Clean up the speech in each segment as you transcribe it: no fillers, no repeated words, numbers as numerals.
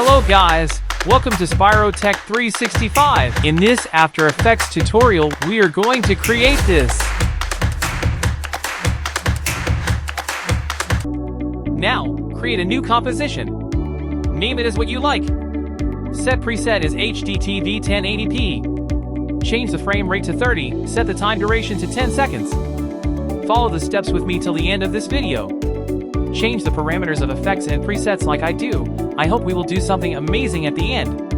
Hello guys, welcome to Spyro Tech 365. In this After Effects tutorial, we are going to create this. Now, create a new composition. Name it as what you like. Set preset is HDTV 1080p. Change the frame rate to 30, set the time duration to 10 seconds. Follow the steps with me till the end of this video. Change the parameters of effects and presets like I do. I hope we will do something amazing at the end.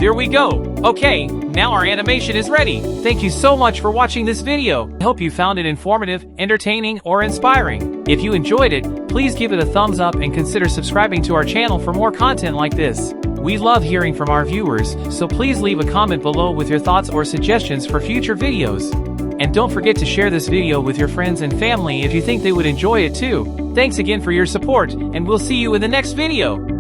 Here we go. Okay, now our animation is ready. Thank you so much for watching this video. I hope you found it informative, entertaining, or inspiring. If you enjoyed it, please give it a thumbs up and consider subscribing to our channel for more content like this. We love hearing from our viewers, so please leave a comment below with your thoughts or suggestions for future videos. And don't forget to share this video with your friends and family if you think they would enjoy it too. Thanks again for your support, and we'll see you in the next video.